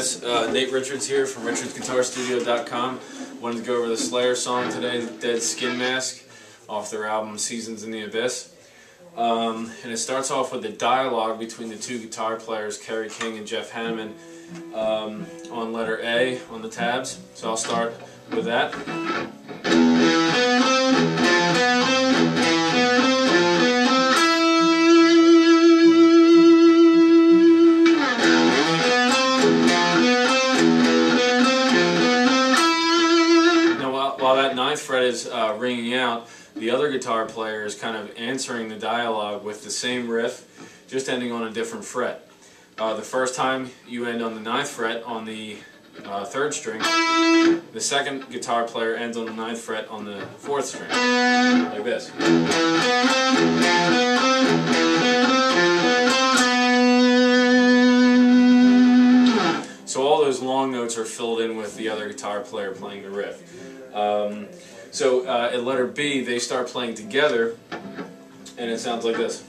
guys, Nate Richards here from RichardsGuitarStudio.com. Wanted to go over the Slayer song today, Dead Skin Mask, off their album Seasons in the Abyss. And it starts off with the dialogue between the two guitar players, Kerry King and Jeff Hanneman, on letter A on the tabs. So I'll start with that. While that 9th fret is ringing out, the other guitar player is kind of answering the dialogue with the same riff, just ending on a different fret. The first time you end on the 9th fret on the 3rd string, the second guitar player ends on the 9th fret on the 4th string, like this. So all those long notes are filled in with the other guitar player playing the riff. At letter B, they start playing together, and it sounds like this.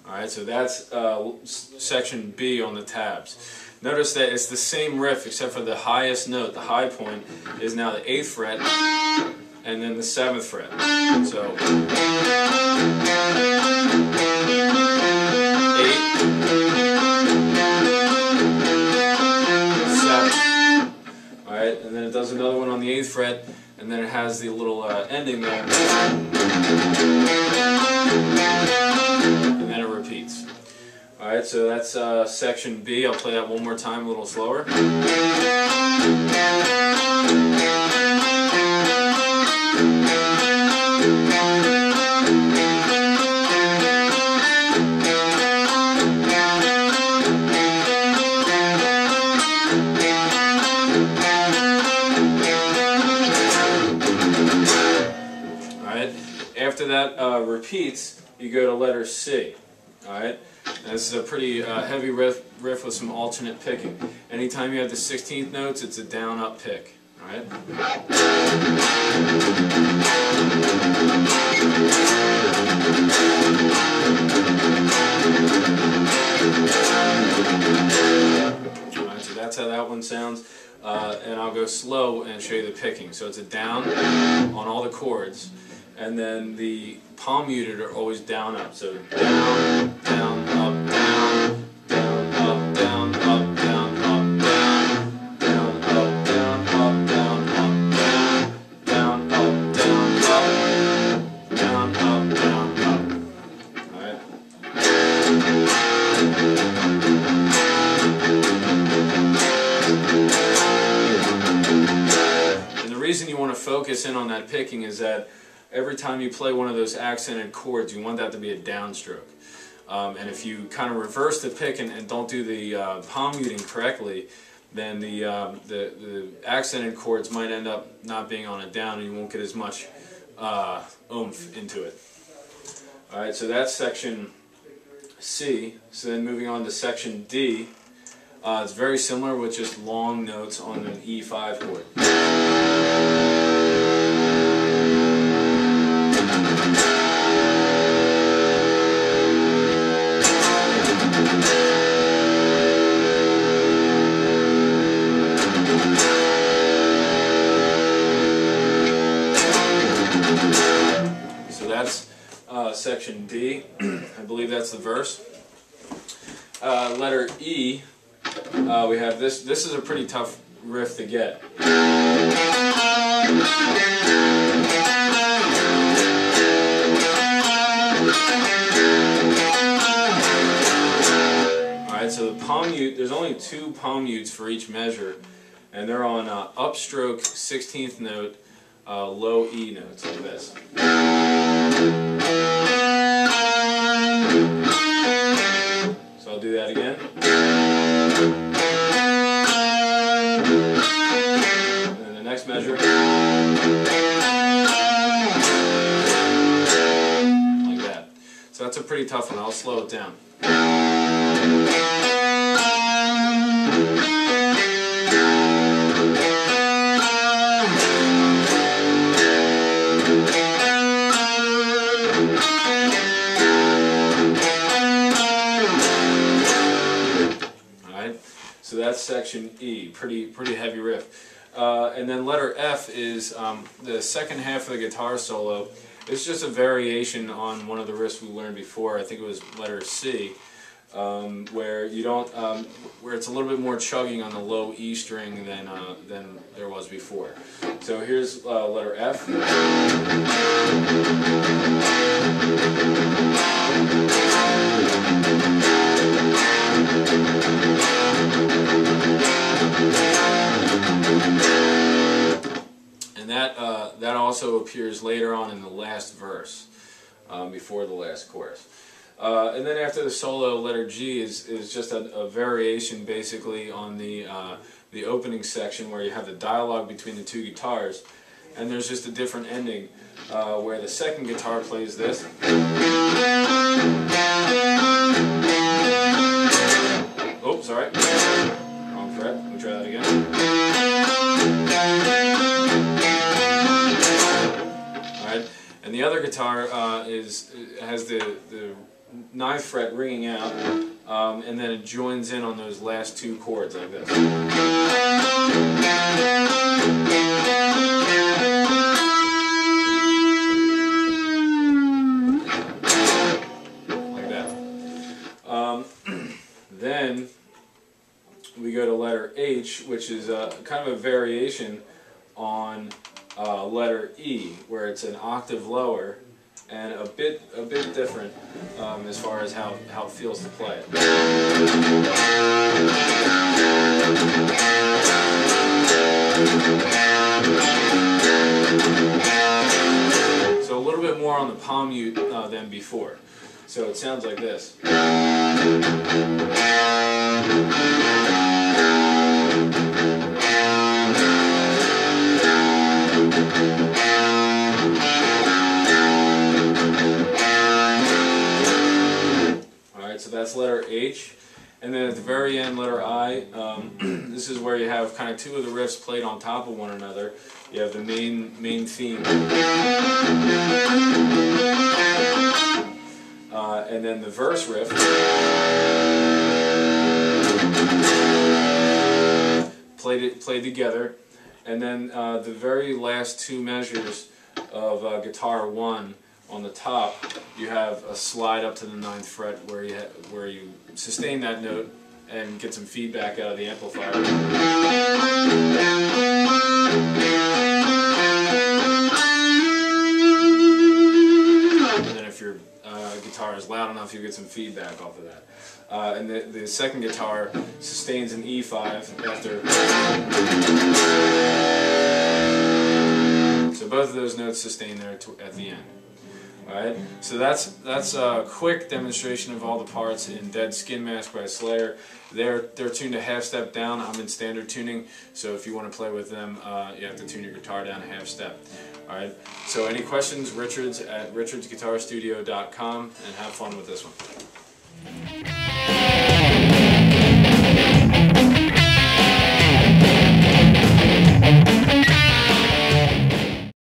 Alright, so that's section B on the tabs. Notice that it's the same riff except for the highest note, the high point, is now the 8th fret and then the 7th fret. So 8, 7. Alright, and then it does another one on the 8th fret, and then it has the little ending there. And then it repeats. Alright, so that's section B. I'll play that one more time, a little slower. Alright, after that repeats, you go to letter C. Alright? And this is a pretty heavy riff with some alternate picking. Anytime you have the 16th notes, it's a down-up pick. Alright? Alright, so that's how that one sounds. And I'll go slow and show you the picking. So it's a down on all the chords. And then the palm muted are always down up. So down, down, up, down, down, up, down, up, down, up, down, down, up, down, up, down, up, down, down, up, down, up, down, up, down, up. Alright. And the reason you want to focus in on that picking is that every time you play one of those accented chords, you want that to be a downstroke. And if you kind of reverse the pick and don't do the palm muting correctly, then the accented chords might end up not being on a down, and you won't get as much oomph into it. Alright, so that's section C. So then moving on to section D, it's very similar with just long notes on an E5 chord. So that's section D. I believe that's the verse. Letter E, we have this. This is a pretty tough riff to get. Alright, so the palm mute, there's only 2 palm mutes for each measure, and they're on upstroke 16th note, low E notes like this. So I'll do that again. And then the next measure. Like that. So that's a pretty tough one. I'll slow it down. last section E, pretty heavy riff. And then letter F is the second half of the guitar solo. It's just a variation on one of the riffs we learned before. I think it was letter C, where you don't, where it's a little bit more chugging on the low E string than there was before. So here's letter F. And that also appears later on in the last verse, before the last chorus. And then after the solo, letter G is just a variation basically on the opening section where you have the dialogue between the two guitars, and there's just a different ending where the second guitar plays this. Oh, sorry, wrong fret. Let me try that again. And the other guitar has the 9th fret ringing out, and then it joins in on those last two chords like this. Like that. Then we go to letter H, which is kind of a variation on letter E, where it's an octave lower and a bit different as far as how it feels to play it. So a little bit more on the palm mute than before. So it sounds like this. So that's letter H, and then at the very end, letter I. This is where you have kind of two of the riffs played on top of one another. You have the main theme, and then the verse riff, played together, and then the very last two measures of guitar 1. On the top, you have a slide up to the 9th fret where you sustain that note and get some feedback out of the amplifier. And then if your guitar is loud enough, you get some feedback off of that. And the second guitar sustains an E5 after. So both of those notes sustain there at the end. Alright, so that's a quick demonstration of all the parts in Dead Skin Mask by Slayer. They're tuned a half step down. I'm in standard tuning, so if you want to play with them, you have to tune your guitar down a half step. Alright, so any questions, Richards at richardsguitarstudio.com, and have fun with this one.